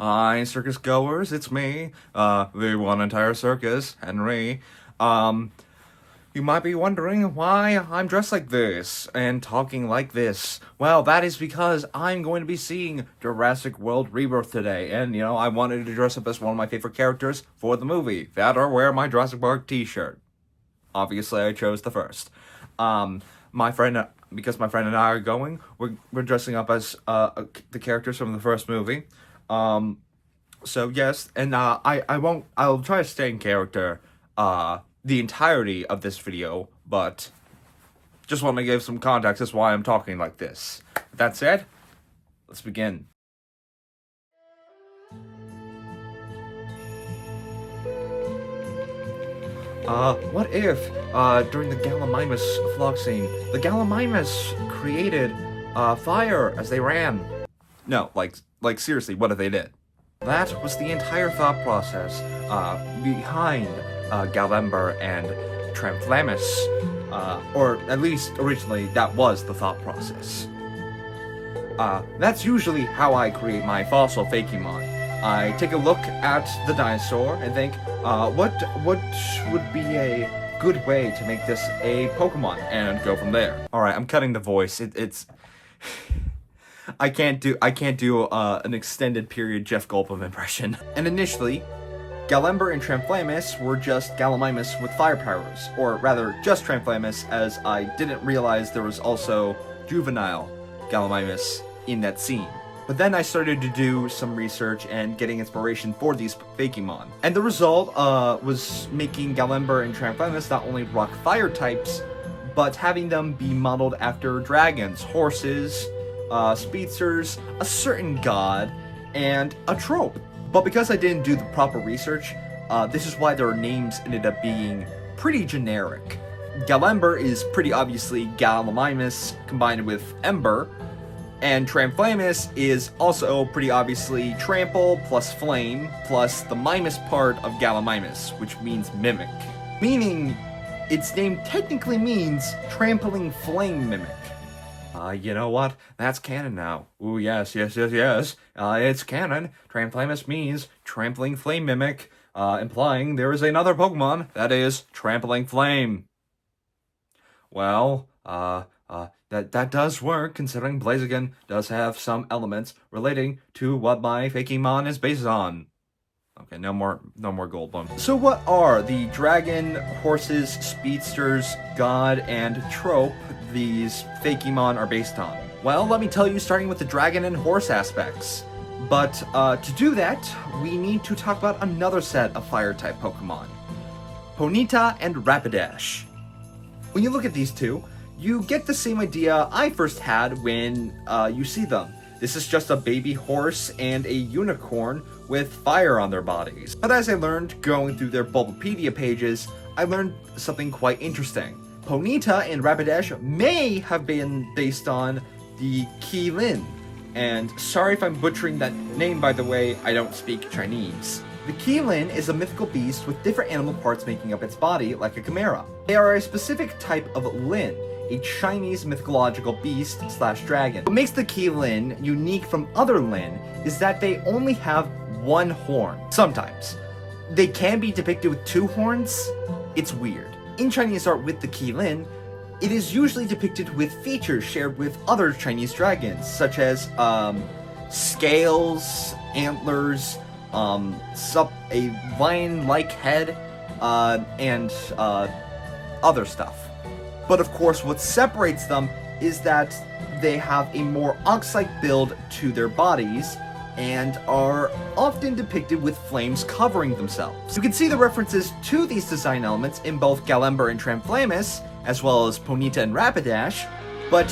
Hi, circus goers, it's me, the one entire circus, Henry. You might be wondering why I'm dressed like this and talking like this. Well, that is because I'm going to be seeing Jurassic World Rebirth today, and, I wanted to dress up as one of my favorite characters for the movie. That or wear my Jurassic Park t-shirt. Obviously, I chose the first. Because my friend and I are going, we're dressing up as the characters from the first movie. So yes, and I'll try to stay in character the entirety of this video, but just want to give some context as why I'm talking like this. That said, let's begin. What if, during the Gallimimus vlog scene, the Gallimimus created, fire as they ran? No, like seriously, what if they did? That was the entire thought process, behind, Gallember and Tramflamus, or at least originally that was the thought process. That's usually how I create my fossil Fakémon. I take a look at the dinosaur and think, what would be a good way to make this a Pokémon, and go from there. Alright, I'm cutting the voice. It's I can't do an extended period Jeff Goldblum impression. And initially, Gallember and Tramflamus were just Gallimimus with fire powers, or rather, just Tramflamus, as I didn't realize there was also juvenile Gallimimus in that scene. But then I started to do some research and getting inspiration for these Fakémon. And the result was making Gallember and Tramflamus not only rock fire types, but having them be modeled after dragons, horses, speedsters, a certain god, and a trope. But because I didn't do the proper research, this is why their names ended up being pretty generic. Gallember is pretty obviously Gallimimus combined with Ember, and Tramflamus is also pretty obviously Trample plus Flame plus the Mimus part of Gallimimus, which means Mimic. Meaning, its name technically means Trampling Flame Mimic. You know what? That's canon now. Ooh, yes. It's canon. Tramflamus means Trampling Flame Mimic, implying there is another Pokemon that is Trampling Flame. Well, that does work, considering Blaziken does have some elements relating to what my Fakémon is based on. Okay, no more Goldblum. So what are the dragon, horses, speedsters, god, and trope these Fakémon are based on? Well, let me tell you, starting with the dragon and horse aspects. But to do that, we need to talk about another set of fire-type Pokemon. Ponyta and Rapidash. When you look at these two, you get the same idea I first had when you see them. This is just a baby horse and a unicorn with fire on their bodies. But as I learned going through their Bulbapedia pages, I learned something quite interesting. Ponyta and Rapidash may have been based on the Qilin. And sorry if I'm butchering that name, by the way, I don't speak Chinese. The Qilin is a mythical beast with different animal parts making up its body, like a chimera. They are a specific type of Lin, a Chinese mythological beast / dragon. What makes the Qilin unique from other Lin is that they only have one horn. Sometimes. They can be depicted with two horns. It's weird. In Chinese art with the Qilin, it is usually depicted with features shared with other Chinese dragons, such as scales, antlers, a lion-like head, and other stuff. But of course, what separates them is that they have a more ox-like build to their bodies and are often depicted with flames covering themselves. You can see the references to these design elements in both Gallember and Tramflamus, as well as Ponyta and Rapidash, but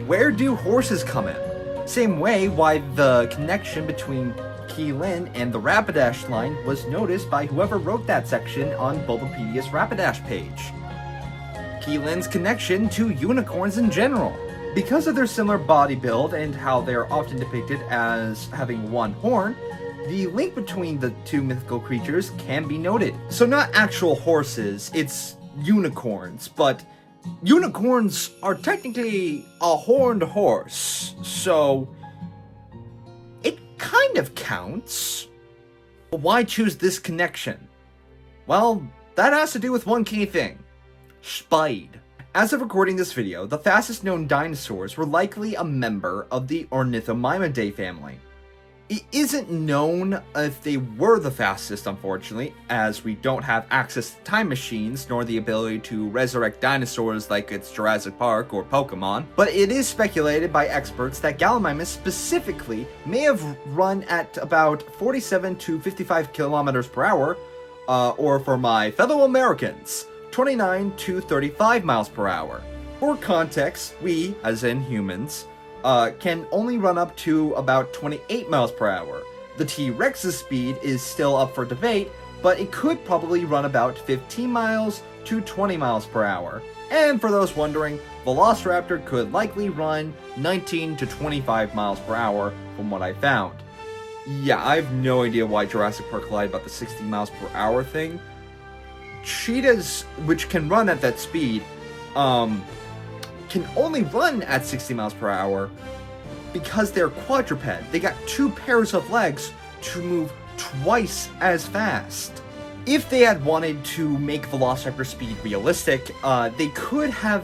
where do horses come in? Same way why the connection between Qilin and the Rapidash line was noticed by whoever wrote that section on Bulbapedia's Rapidash page. Qilin's connection to unicorns in general. Because of their similar body build and how they are often depicted as having one horn, the link between the two mythical creatures can be noted. So not actual horses, it's unicorns, but unicorns are technically a horned horse, so it kind kind of counts. But why choose this connection? Well, that has to do with one key thing. Speed. As of recording this video, the fastest known dinosaurs were likely a member of the Ornithomimidae family. It isn't known if they were the fastest, unfortunately, as we don't have access to time machines nor the ability to resurrect dinosaurs like it's Jurassic Park or Pokémon, but it is speculated by experts that Gallimimus specifically may have run at about 47 to 55 kilometers per hour, or for my fellow Americans, 29 to 35 miles per hour. For context, we, as in humans, can only run up to about 28 miles per hour. The T-Rex's speed is still up for debate, but it could probably run about 15 miles to 20 miles per hour. And for those wondering, Velociraptor could likely run 19 to 25 miles per hour from what I found. Yeah, I have no idea why Jurassic Park lied about the 60 miles per hour thing. Cheetahs, which can run at that speed, can only run at 60 miles per hour because they're quadruped. They got 2 pairs of legs to move twice as fast. If they had wanted to make Velociraptor speed realistic, they could have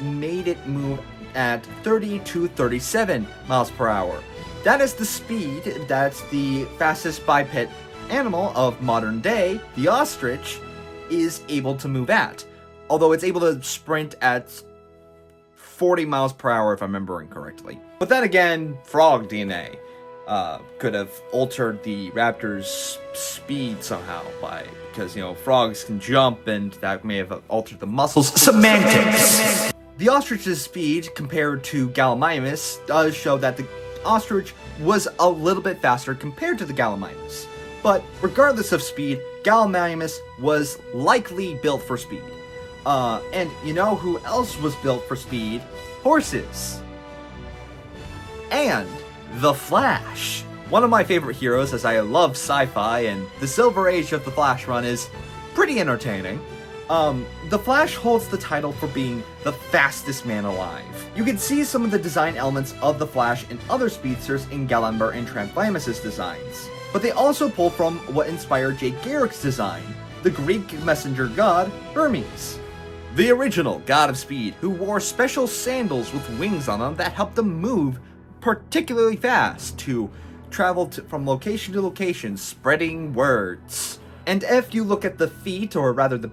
made it move at 30 to 37 miles per hour. That is the speed that the fastest biped animal of modern day, the ostrich, is able to move at. Although it's able to sprint at 40 miles per hour if I'm remembering correctly. But then again, frog DNA could have altered the raptor's speed somehow because, frogs can jump and that may have altered the muscles. Semantics! The ostrich's speed compared to Gallimimus does show that the ostrich was a little bit faster compared to the Gallimimus. But regardless of speed, Gallimimus was likely built for speed. And you know who else was built for speed? Horses. And the Flash. One of my favorite heroes, as I love sci-fi, and the Silver Age of the Flash run is pretty entertaining. The Flash holds the title for being the fastest man alive. You can see some of the design elements of the Flash and other speedsters in Gallember and Tramflamus' designs. But they also pull from what inspired Jay Garrick's design, the Greek messenger god, Hermes. The original god of speed, who wore special sandals with wings on them that helped them move particularly fast to travel from location to location, spreading words. And if you look at the feet, or rather the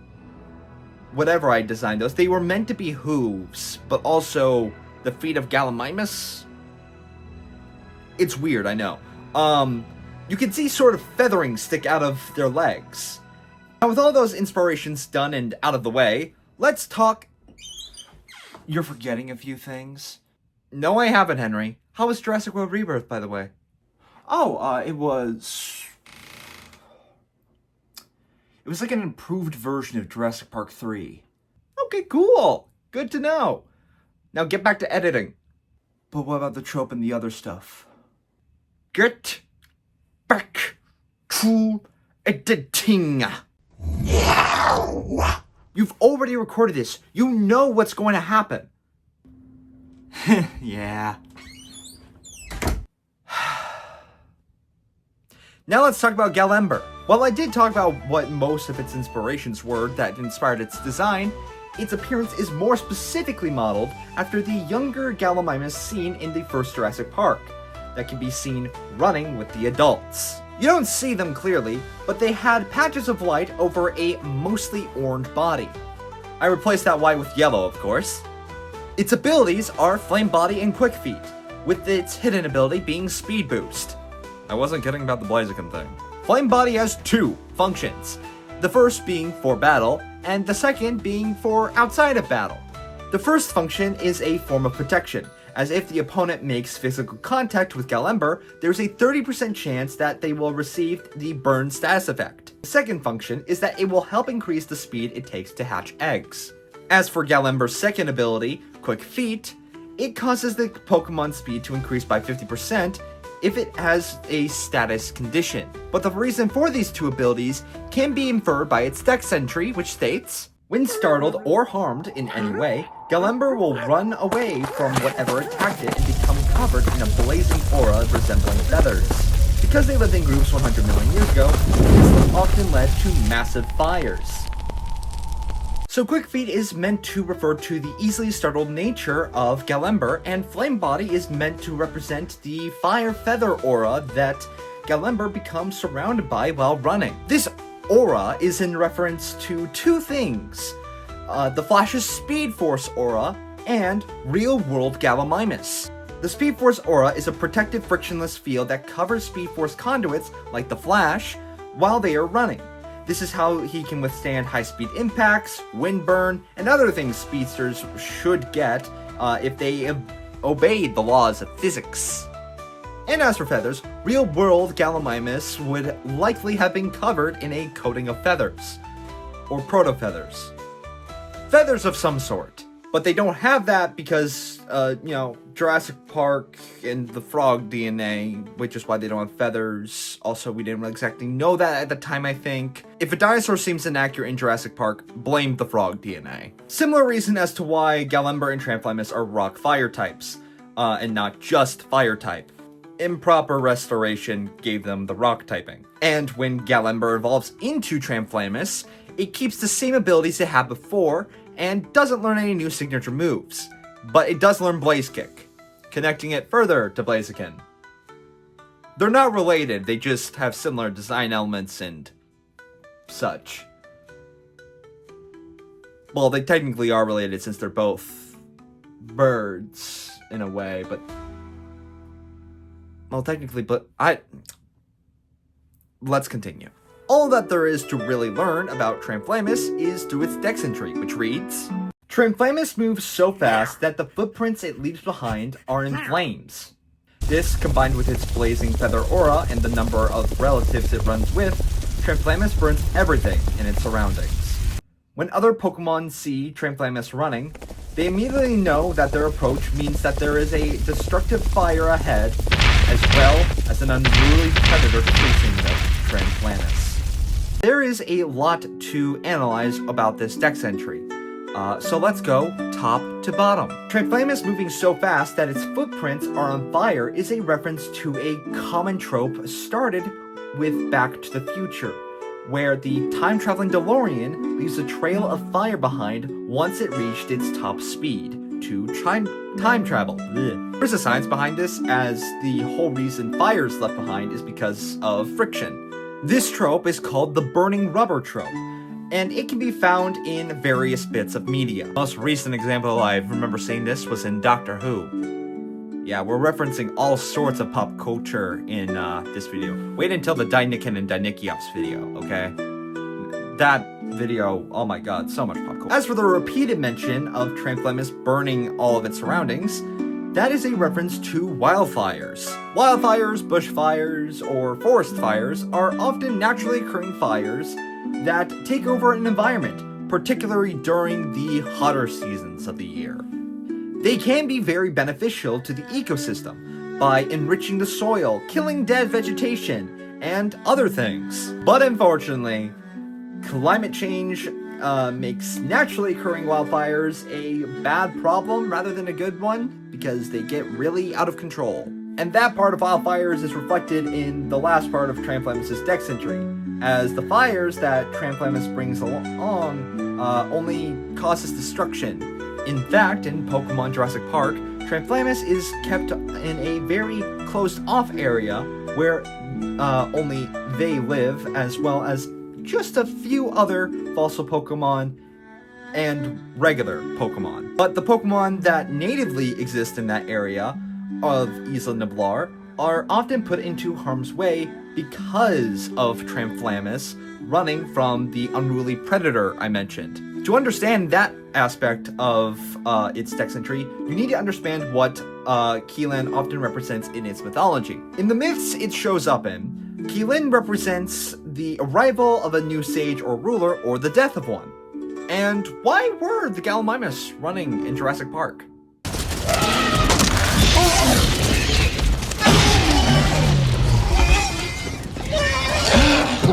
whatever I designed those, they were meant to be hooves, but also the feet of Gallimimus. It's weird, I know. You can see sort of feathering stick out of their legs. Now with all those inspirations done and out of the way, let's talk... You're forgetting a few things? No, I haven't, Henry. How was Jurassic World Rebirth, by the way? Oh, it was like an improved version of Jurassic Park 3. Okay, cool. Good to know. Now get back to editing. But what about the trope and the other stuff? Get back to editing. Now. You've already recorded this. You know what's going to happen. Yeah. Now let's talk about Gallember. While I did talk about what most of its inspirations were that inspired its design, its appearance is more specifically modeled after the younger Gallimimus seen in the first Jurassic Park, that can be seen running with the adults. You don't see them clearly, but they had patches of light over a mostly orange body. I replaced that white with yellow, of course. Its abilities are Flame Body and Quick Feet, with its hidden ability being Speed Boost. I wasn't kidding about the Blaziken thing. Flame Body has 2 functions, the first being for battle, and the second being for outside of battle. The first function is a form of protection, as if the opponent makes physical contact with Gallember, there's a 30% chance that they will receive the burn status effect. The second function is that it will help increase the speed it takes to hatch eggs. As for Gallember's second ability, Quick Feet, it causes the Pokemon speed to increase by 50% if it has a status condition. But the reason for these 2 abilities can be inferred by its dex entry, which states, when startled or harmed in any way, Gallember will run away from whatever attacked it and become covered in a blazing aura resembling feathers. Because they lived in groups 100 million years ago, this often led to massive fires. So Quick Feet is meant to refer to the easily startled nature of Gallember, and Flame Body is meant to represent the fire feather aura that Gallember becomes surrounded by while running. This aura is in reference to two things, the Flash's Speed Force aura and real-world Gallimimus. The Speed Force aura is a protective frictionless field that covers Speed Force conduits, like the Flash, while they are running. This is how he can withstand high-speed impacts, wind burn, and other things speedsters should get if they obeyed the laws of physics. And as for feathers, real-world Gallimimus would likely have been covered in a coating of feathers, or proto-feathers. Feathers of some sort. But they don't have that because, Jurassic Park and the frog DNA, which is why they don't have feathers. Also, we didn't exactly know that at the time, I think. If a dinosaur seems inaccurate in Jurassic Park, blame the frog DNA. Similar reason as to why Gallember and Tramflamus are rock-fire types, and not just fire type. Improper restoration gave them the rock typing. And when Gallember evolves into Tramflamus, it keeps the same abilities it had before, and doesn't learn any new signature moves. But it does learn Blaze Kick, connecting it further to Blaziken. They're not related, they just have similar design elements and such. Well, they technically are related since they're both birds, in a way, but... Well, technically, but let's continue. All that there is to really learn about Tramflamus is through its dex entry, which reads, Tramflamus moves so fast that the footprints it leaves behind are in flames. This, combined with its blazing feather aura and the number of relatives it runs with, Tramflamus burns everything in its surroundings. When other Pokémon see Tramflamus running, they immediately know that their approach means that there is a destructive fire ahead, as well as an unruly predator chasing the Tramflamus. There is a lot to analyze about this dex entry, so let's go top to bottom. Tramflamus moving so fast that its footprints are on fire is a reference to a common trope started with Back to the Future, where the time-traveling DeLorean leaves a trail of fire behind once it reached its top speed to time travel. There's a science behind this, as the whole reason fire is left behind is because of friction. This trope is called the burning rubber trope, and it can be found in various bits of media. The most recent example I remember seeing this was in Doctor Who. Yeah, we're referencing all sorts of pop culture in this video. Wait until the Dinikin and Dinikiops video, okay? That video, oh my god, so much pop culture. As for the repeated mention of Tramflamus burning all of its surroundings, that is a reference to wildfires. Wildfires, bushfires, or forest fires are often naturally occurring fires that take over an environment, particularly during the hotter seasons of the year. They can be very beneficial to the ecosystem by enriching the soil, killing dead vegetation, and other things. But unfortunately, climate change makes naturally occurring wildfires a bad problem rather than a good one, because they get really out of control. And that part of wildfires is reflected in the last part of Tramflamus' dex entry, as the fires that Tramflamus brings along only causes destruction. In fact, in Pokémon Jurassic Park, Tramflamus is kept in a very closed-off area where only they live, as well as just a few other fossil Pokémon and regular Pokémon. But the Pokémon that natively exist in that area of Isla Nublar are often put into harm's way because of Tramflamus running from the unruly predator I mentioned. To understand that aspect of its dex entry, you need to understand what Keelan often represents in its mythology. In the myths it shows up in, Keelan represents the arrival of a new sage or ruler, or the death of one. And why were the Gallimimus running in Jurassic Park? I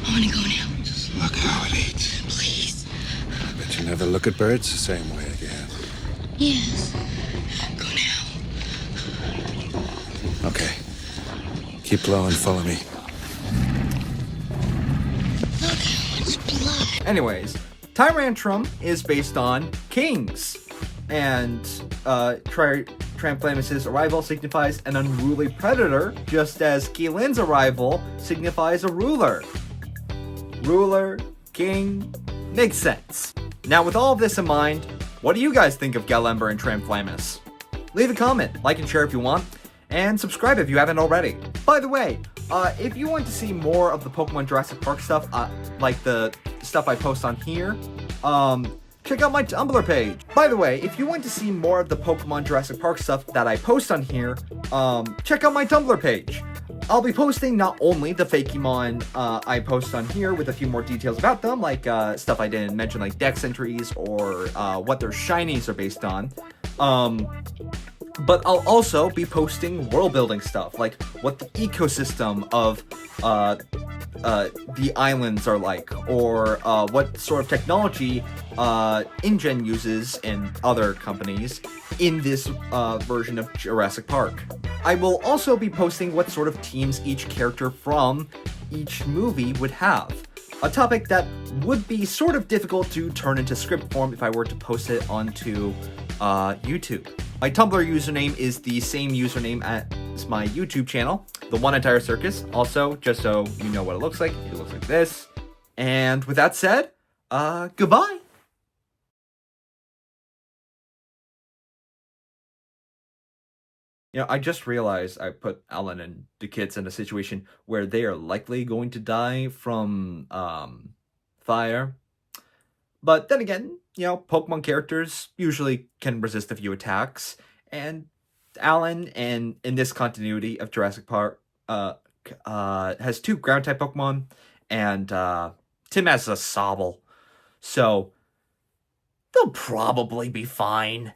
want to go now. Just look how it eats. Please. I bet you never look at birds the same way again. Yes. Okay. Keep low and follow me. Look how much blood. Anyways, Tyrantrum is based on kings, and Tramflamus' arrival signifies an unruly predator, just as Keelan's arrival signifies a ruler. Ruler, king, makes sense. Now, with all of this in mind, what do you guys think of Gallember and Tramflamus? Leave a comment, like and share if you want, and subscribe if you haven't already. By the way, if you want to see more of the Pokemon Jurassic Park stuff, like the stuff I post on here, check out my Tumblr page. By the way, if you want to see more of the Pokemon Jurassic Park stuff that I post on here, check out my Tumblr page. I'll be posting not only the Fakémon I post on here with a few more details about them, like stuff I didn't mention, like Dex entries or what their shinies are based on, but I'll also be posting world building stuff, like what the ecosystem of the islands are like, or what sort of technology InGen uses in other companies in this version of Jurassic Park. I will also be posting what sort of teams each character from each movie would have. A topic that would be sort of difficult to turn into script form if I were to post it onto YouTube. My Tumblr username is the same username as my YouTube channel, The One Entire Circus. Also, just so you know what it looks like this. And with that said, goodbye! You know, I just realized I put Alan and the kids in a situation where they are likely going to die from, fire. But then again, you know, Pokemon characters usually can resist a few attacks, and Alan, in this continuity of Jurassic Park, has 2 ground-type Pokemon, and, Tim has a Sobble. So, they'll probably be fine.